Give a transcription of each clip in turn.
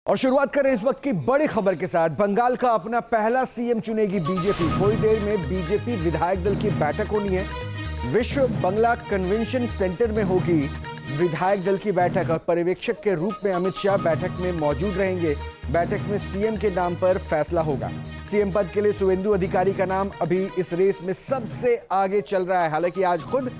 और शुरुआत करें इस वक्त की बड़ी खबर के साथ। बंगाल का अपना पहला सीएम चुनेगी बीजेपी। थोड़ी देर में बीजेपी विधायक दल की बैठक होनी है। विश्व बंगला कन्वेंशन सेंटर में होगी विधायक दल की बैठक और पर्यवेक्षक के रूप में अमित शाह बैठक में मौजूद रहेंगे। बैठक में सीएम के नाम पर फैसला होगा। सीएम पद के लिए शुवेंदु अधिकारी का नाम अभी इस रेस में सबसे आगे चल रहा है। हालांकि आज खुद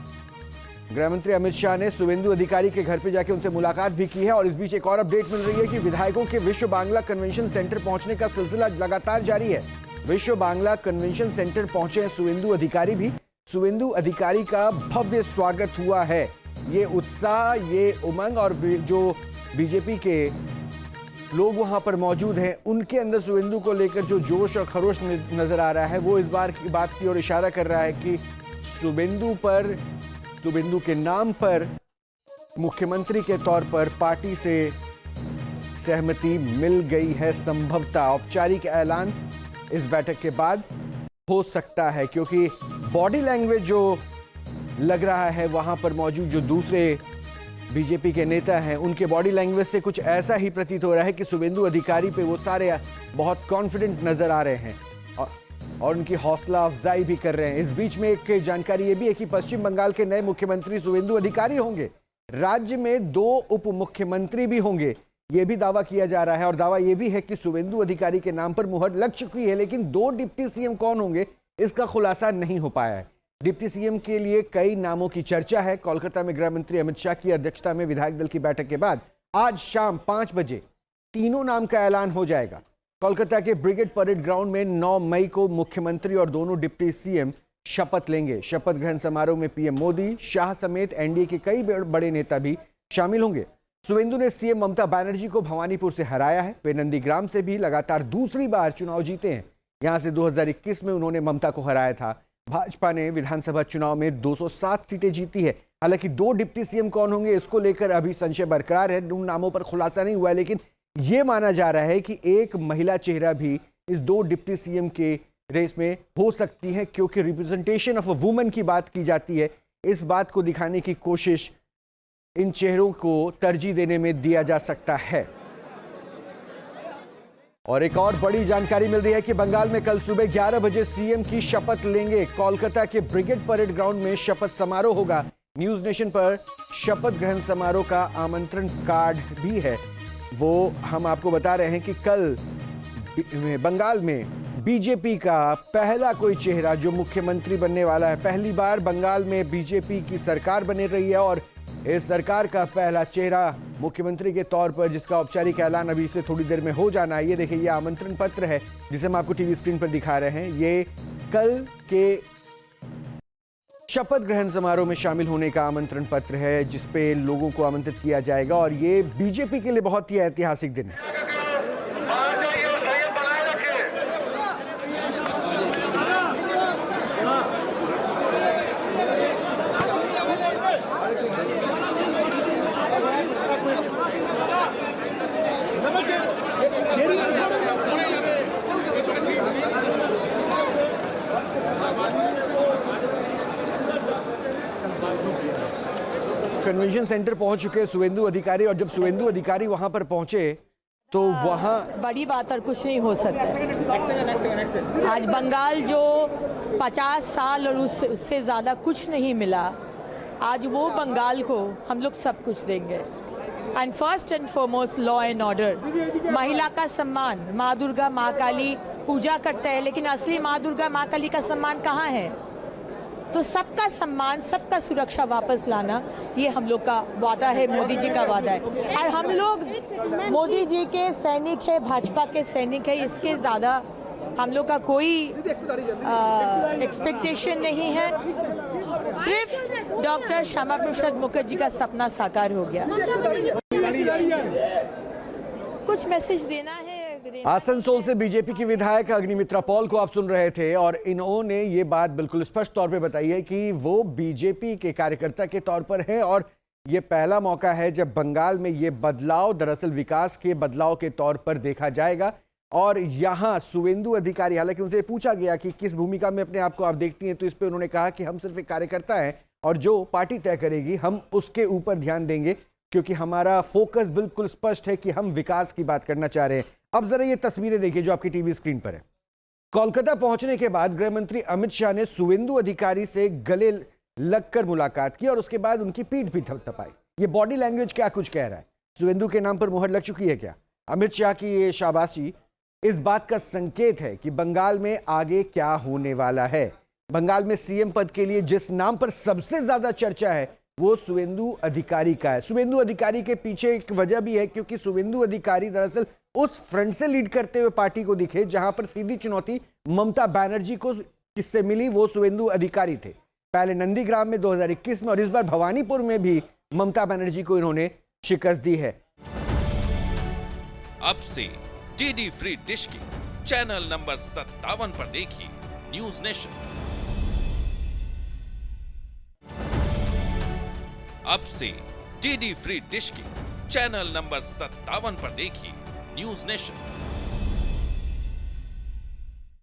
गृह मंत्री अमित शाह ने शुवेंदु अधिकारी के घर पे जाके उनसे मुलाकात भी की है। और इस बीच एक और अपडेट मिल रही है कि विधायकों के विश्व बांग्ला कन्वेंशन सेंटर पहुंचने का सिलसिला लगातार जारी है। विश्व बांग्ला कन्वेंशन सेंटर पहुंचे हैं शुवेंदु अधिकारी भी। शुवेंदु अधिकारी का भव्य स्वागत हुआ है। ये उत्साह, ये उमंग और जो बीजेपी के लोग वहां पर मौजूद हैं उनके अंदर शुवेंदु को लेकर जो जोश और खरोश नजर आ रहा है वो इस बार की बात की ओर इशारा कर रहा है कि शुवेंदु के नाम पर मुख्यमंत्री के तौर पर पार्टी से सहमति मिल गई है। संभवतः औपचारिक ऐलान इस बैठक के बाद हो सकता है, क्योंकि बॉडी लैंग्वेज जो लग रहा है वहां पर मौजूद जो दूसरे बीजेपी के नेता हैं उनके बॉडी लैंग्वेज से कुछ ऐसा ही प्रतीत हो रहा है कि शुवेंदु अधिकारी पे वो सारे बहुत कॉन्फिडेंट नजर आ रहे हैं और उनकी हौसला अफजाई भी कर रहे हैं। इस बीच में एक जानकारी ये भी है कि पश्चिम बंगाल के नए मुख्यमंत्री शुवेंदु अधिकारी होंगे। राज्य में 2 उप मुख्यमंत्री भी होंगे, ये भी दावा किया जा रहा है। और दावा ये भी है कि शुवेंदु अधिकारी के नाम पर मुहर लग चुकी है, लेकिन 2 डिप्टी सीएम कौन होंगे इसका खुलासा नहीं हो पाया है। डिप्टी सीएम के लिए कई नामों की चर्चा है। कोलकाता में गृह मंत्री अमित शाह की अध्यक्षता में विधायक दल की बैठक के बाद आज शाम 5 बजे तीनों नाम का ऐलान हो जाएगा। कोलकाता के ब्रिगेड परेड ग्राउंड में 9 मई को मुख्यमंत्री और दोनों डिप्टी सीएम शपथ लेंगे। शपथ ग्रहण समारोह में पीएम मोदी, शाह समेत एनडीए के कई बड़े नेता भी शामिल होंगे। शुवेंदु ने सीएम ममता बनर्जी को भवानीपुर से हराया है। वे नंदीग्राम से भी लगातार दूसरी बार चुनाव जीते हैं। यहां से 2021 में उन्होंने ममता को हराया था। भाजपा ने विधानसभा चुनाव में 207 सीटें जीती है। हालांकि 2 डिप्टी सीएम कौन होंगे इसको लेकर अभी संशय बरकरार है। उन नामों पर खुलासा नहीं हुआ है, लेकिन यह माना जा रहा है कि एक महिला चेहरा भी इस 2 डिप्टी सीएम के रेस में हो सकती है, क्योंकि रिप्रेजेंटेशन ऑफ अ वुमन की बात की जाती है। इस बात को दिखाने की कोशिश इन चेहरों को तरजीह देने में दिया जा सकता है। और एक और बड़ी जानकारी मिल रही है कि बंगाल में कल सुबह 11 बजे सीएम की शपथ लेंगे। कोलकाता के ब्रिगेड परेड ग्राउंड में शपथ समारोह होगा। न्यूज नेशन पर शपथ ग्रहण समारोह का आमंत्रण कार्ड भी है। वो हम आपको बता रहे हैं कि कल बंगाल में बीजेपी का पहला कोई चेहरा जो मुख्यमंत्री बनने वाला है। पहली बार बंगाल में बीजेपी की सरकार बनी रही है और इस सरकार का पहला चेहरा मुख्यमंत्री के तौर पर, जिसका औपचारिक ऐलान अभी से थोड़ी देर में हो जाना है। ये देखिए, ये आमंत्रण पत्र है जिसे हम आपको टीवी स्क्रीन पर दिखा रहे हैं। ये कल के शपथ ग्रहण समारोह में शामिल होने का आमंत्रण पत्र है जिसपे लोगों को आमंत्रित किया जाएगा। और ये बीजेपी के लिए बहुत ही ऐतिहासिक दिन है। कन्वेंशन सेंटर पहुंच चुके हैं शुवेंदु अधिकारी। और जब शुवेंदु अधिकारी वहां पर पहुंचे तो वहां बड़ी बात और कुछ नहीं हो सकता है। आज बंगाल जो 50 साल और उससे ज़्यादा कुछ नहीं मिला, आज वो बंगाल को हम लोग सब कुछ देंगे। And first and foremost law and order, महिला का सम्मान। माँ दुर्गा, माँ काली पूजा करते हैं, लेकिन असली माँ दुर्गा, माँ काली का सम्मान कहाँ है? तो सबका सम्मान, सबका सुरक्षा वापस लाना, ये हम लोग का वादा है, मोदी जी का वादा है। और हम लोग मोदी जी के सैनिक है, भाजपा के सैनिक है। इसके ज़्यादा हम लोग का कोई एक्सपेक्टेशन नहीं है। सिर्फ डॉक्टर श्यामा प्रसाद मुखर्जी का सपना साकार हो गया। कुछ मैसेज देना है। आसनसोल से बीजेपी की विधायक अग्निमित्रा पॉल को आप सुन रहे थे और इन्होंने ये बात बिल्कुल स्पष्ट तौर पे बताई है कि वो बीजेपी के कार्यकर्ता के तौर पर हैं और ये पहला मौका है जब बंगाल में ये बदलाव दरअसल विकास के बदलाव के तौर पर देखा जाएगा। और यहाँ शुवेंदु अधिकारी, हालांकि उनसे पूछा गया कि किस भूमिका में अपने आप को आप देखती हैं, तो इस पर उन्होंने कहा कि हम सिर्फ एक कार्यकर्ता हैं और जो पार्टी तय करेगी हम उसके ऊपर ध्यान देंगे। क्योंकि हमारा फोकस बिल्कुल स्पष्ट है कि हम विकास की बात करना चाह रहे हैं। अब जरा ये तस्वीरें देखिए जो आपकी टीवी स्क्रीन पर है। कोलकाता पहुंचने के बाद गृह मंत्री अमित शाह ने शुवेंदु अधिकारी से गले लगकर मुलाकात की और उसके बाद उनकी पीठ भी थपथपाई। ये बॉडी लैंग्वेज क्या कुछ कह रहा है? शुवेंदु के नाम पर मुहर लग चुकी है क्या? अमित शाह की ये शाबाशी इस बात का संकेत है कि बंगाल में आगे क्या होने वाला है। बंगाल में सीएम पद के लिए जिस नाम पर सबसे ज्यादा चर्चा है वो शुवेंदु अधिकारी का है। शुवेंदु अधिकारी के पीछे एक वजह भी है, क्योंकि शुवेंदु अधिकारी दरअसल उस फ्रंट से लीड करते हुए पार्टी को दिखे जहां पर सीधी चुनौती ममता बनर्जी को किससे मिली, वो शुवेंदु अधिकारी थे। पहले नंदीग्राम में 2021 में और इस बार भवानीपुर में भी ममता बनर्जी को इन्होंने शिकस्त दी है। अब से डीडी फ्री डिश की चैनल नंबर 57 पर देखिए न्यूज नेशन। अब से डीडी फ्री डिश की चैनल नंबर 57 पर देखिए न्यूज नेशन।